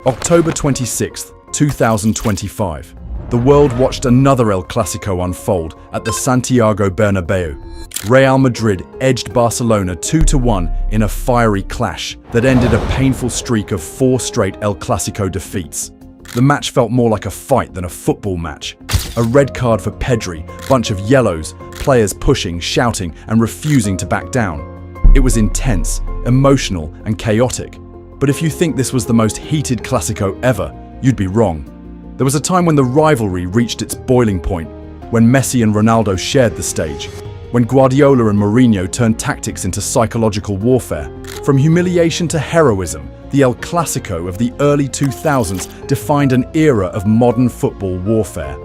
October 26, 2025. The world watched another El Clásico unfold at the Santiago Bernabéu. Real Madrid edged Barcelona 2-1 in a fiery clash that ended a painful streak of 4 straight El Clásico defeats. The match felt more like a fight than a football match. A red card for Pedri, bunch of yellows, players pushing, shouting, and refusing to back down. It was intense, emotional, and chaotic. But if you think this was the most heated Clásico ever, you'd be wrong. There was a time when the rivalry reached its boiling point, when Messi and Ronaldo shared the stage, when Guardiola and Mourinho turned tactics into psychological warfare. From humiliation to heroism, the El Clásico of the early 2000s defined an era of modern football warfare.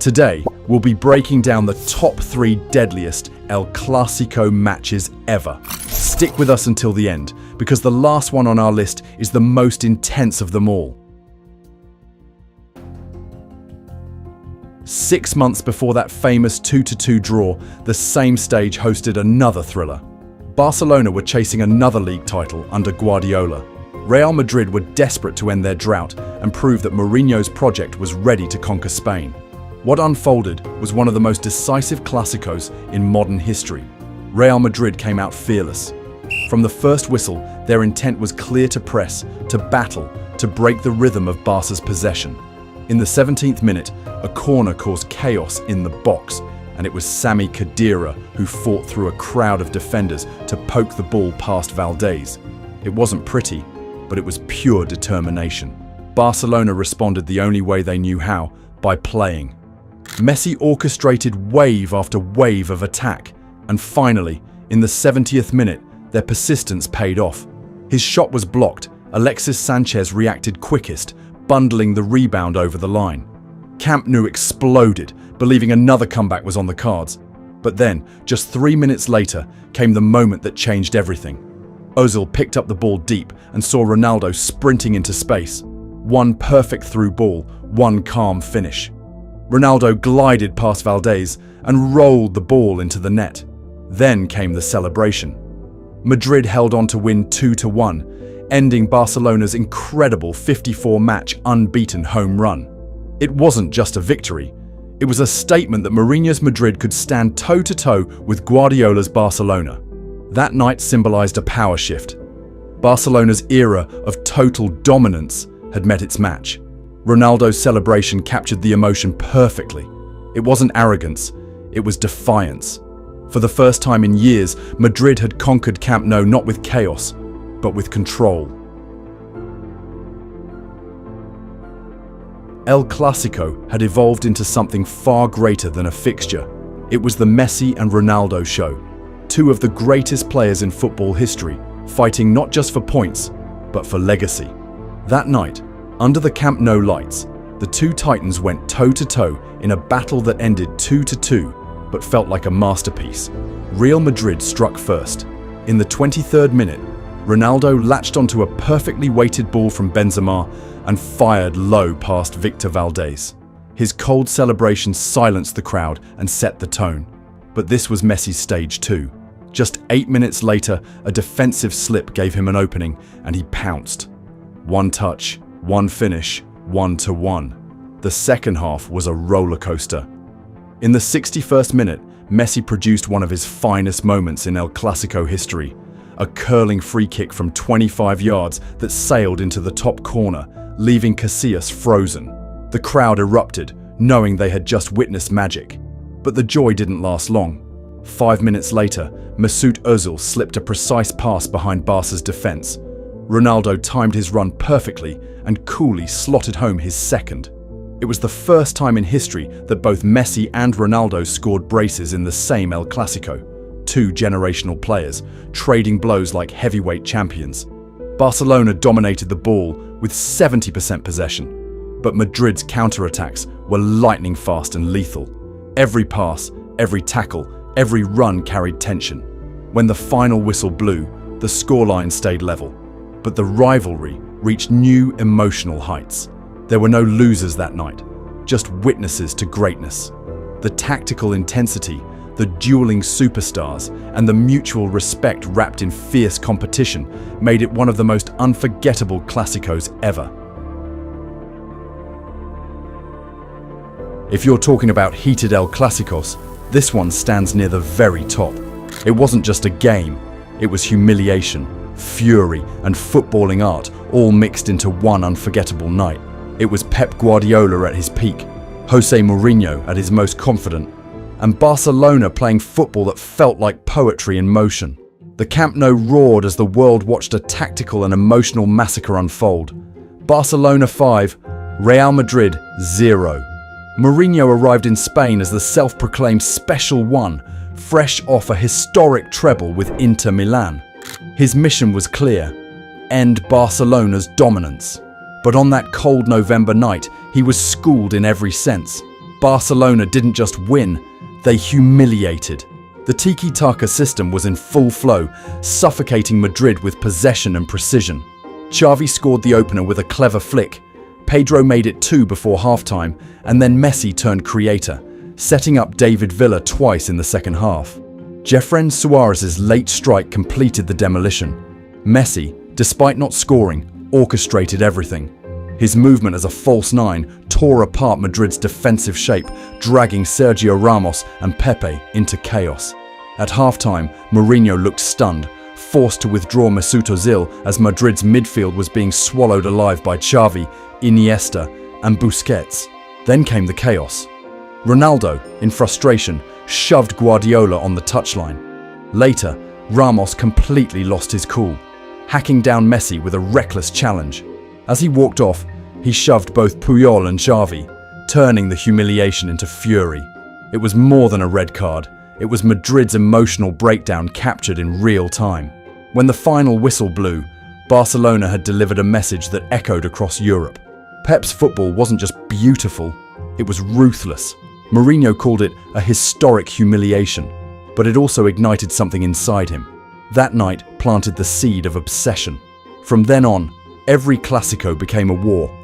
Today, we'll be breaking down the top 3 deadliest El Clásico matches ever. Stick with us until the end, because the last one on our list is the most intense of them all. 6 months before that famous 2-2 draw, the same stage hosted another thriller. Barcelona were chasing another league title under Guardiola. Real Madrid were desperate to end their drought and prove that Mourinho's project was ready to conquer Spain. What unfolded was one of the most decisive Clásicos in modern history. Real Madrid came out fearless. From the first whistle, their intent was clear: to press, to battle, to break the rhythm of Barca's possession. In the 17th minute, a corner caused chaos in the box, and it was Sami Khedira who fought through a crowd of defenders to poke the ball past Valdés. It wasn't pretty, but it was pure determination. Barcelona responded the only way they knew how: by playing. Messi orchestrated wave after wave of attack, and finally, in the 70th minute, their persistence paid off. His shot was blocked. Alexis Sanchez reacted quickest, bundling the rebound over the line. Camp Nou exploded, believing another comeback was on the cards. But then, just 3 minutes later, came the moment that changed everything. Ozil picked up the ball deep and saw Ronaldo sprinting into space. One perfect through ball, one calm finish. Ronaldo glided past Valdés and rolled the ball into the net. Then came the celebration. Madrid held on to win 2-1, ending Barcelona's incredible 54-match unbeaten home run. It wasn't just a victory. It was a statement that Mourinho's Madrid could stand toe-to-toe with Guardiola's Barcelona. That night symbolized a power shift. Barcelona's era of total dominance had met its match. Ronaldo's celebration captured the emotion perfectly. It wasn't arrogance, it was defiance. For the first time in years, Madrid had conquered Camp Nou not with chaos, but with control. El Clásico had evolved into something far greater than a fixture. It was the Messi and Ronaldo show. 2 of the greatest players in football history, fighting not just for points, but for legacy. That night, under the Camp Nou lights, the 2 titans went toe-to-toe in a battle that ended 2-2, but felt like a masterpiece. Real Madrid struck first. In the 23rd minute, Ronaldo latched onto a perfectly weighted ball from Benzema and fired low past Victor Valdés. His cold celebration silenced the crowd and set the tone. But this was Messi's stage too. Just 8 minutes later, a defensive slip gave him an opening, and he pounced. One touch, one finish, 1-1. The second half was a roller coaster. In the 61st minute, Messi produced one of his finest moments in El Clásico history. A curling free kick from 25 yards that sailed into the top corner, leaving Casillas frozen. The crowd erupted, knowing they had just witnessed magic. But the joy didn't last long. 5 minutes later, Mesut Ozil slipped a precise pass behind Barca's defense. Ronaldo timed his run perfectly and coolly slotted home his second. It was the first time in history that both Messi and Ronaldo scored braces in the same El Clásico. 2 generational players, trading blows like heavyweight champions. Barcelona dominated the ball with 70% possession, but Madrid's counterattacks were lightning fast and lethal. Every pass, every tackle, every run carried tension. When the final whistle blew, the scoreline stayed level, but the rivalry reached new emotional heights. There were no losers that night, just witnesses to greatness. The tactical intensity, the dueling superstars, and the mutual respect wrapped in fierce competition made it one of the most unforgettable Clásicos ever. If you're talking about heated El Clásicos, this one stands near the very top. It wasn't just a game, it was humiliation, fury, and footballing art all mixed into one unforgettable night. It was Pep Guardiola at his peak, Jose Mourinho at his most confident, and Barcelona playing football that felt like poetry in motion. The Camp Nou roared as the world watched a tactical and emotional massacre unfold. Barcelona 5, Real Madrid 0. Mourinho arrived in Spain as the self-proclaimed Special One, fresh off a historic treble with Inter Milan. His mission was clear: end Barcelona's dominance. But on that cold November night, he was schooled in every sense. Barcelona didn't just win, they humiliated. The tiki-taka system was in full flow, suffocating Madrid with possession and precision. Xavi scored the opener with a clever flick. Pedro made it 2 before halftime, and then Messi turned creator, setting up David Villa twice in the second half. Jefren Suarez's late strike completed the demolition. Messi, despite not scoring, orchestrated everything. His movement as a false nine tore apart Madrid's defensive shape, dragging Sergio Ramos and Pepe into chaos. At halftime, Mourinho looked stunned, forced to withdraw Mesut Ozil as Madrid's midfield was being swallowed alive by Xavi, Iniesta, and Busquets. Then came the chaos. Ronaldo, in frustration, shoved Guardiola on the touchline. Later, Ramos completely lost his cool, hacking down Messi with a reckless challenge. As he walked off, he shoved both Puyol and Xavi, turning the humiliation into fury. It was more than a red card. It was Madrid's emotional breakdown captured in real time. When the final whistle blew, Barcelona had delivered a message that echoed across Europe. Pep's football wasn't just beautiful, it was ruthless. Mourinho called it a historic humiliation, but it also ignited something inside him. That night planted the seed of obsession. From then on, every Clásico became a war.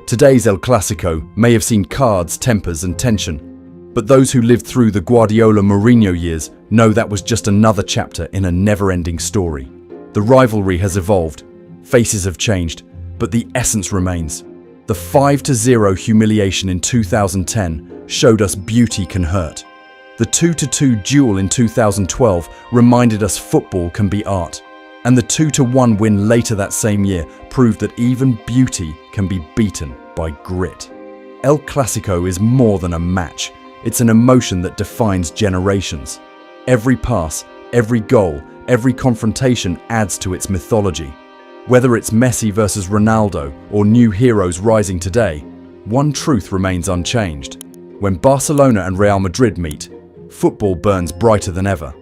Today's El Clásico may have seen cards, tempers, and tension, but those who lived through the Guardiola-Mourinho years know that was just another chapter in a never-ending story. The rivalry has evolved, faces have changed, but the essence remains. The 5-0 humiliation in 2010 showed us beauty can hurt. The 2-2 duel in 2012 reminded us football can be art. And the 2-1 win later that same year proved that even beauty can be beaten by grit. El Clásico is more than a match. It's an emotion that defines generations. Every pass, every goal, every confrontation adds to its mythology. Whether it's Messi versus Ronaldo or new heroes rising today, one truth remains unchanged. When Barcelona and Real Madrid meet, football burns brighter than ever.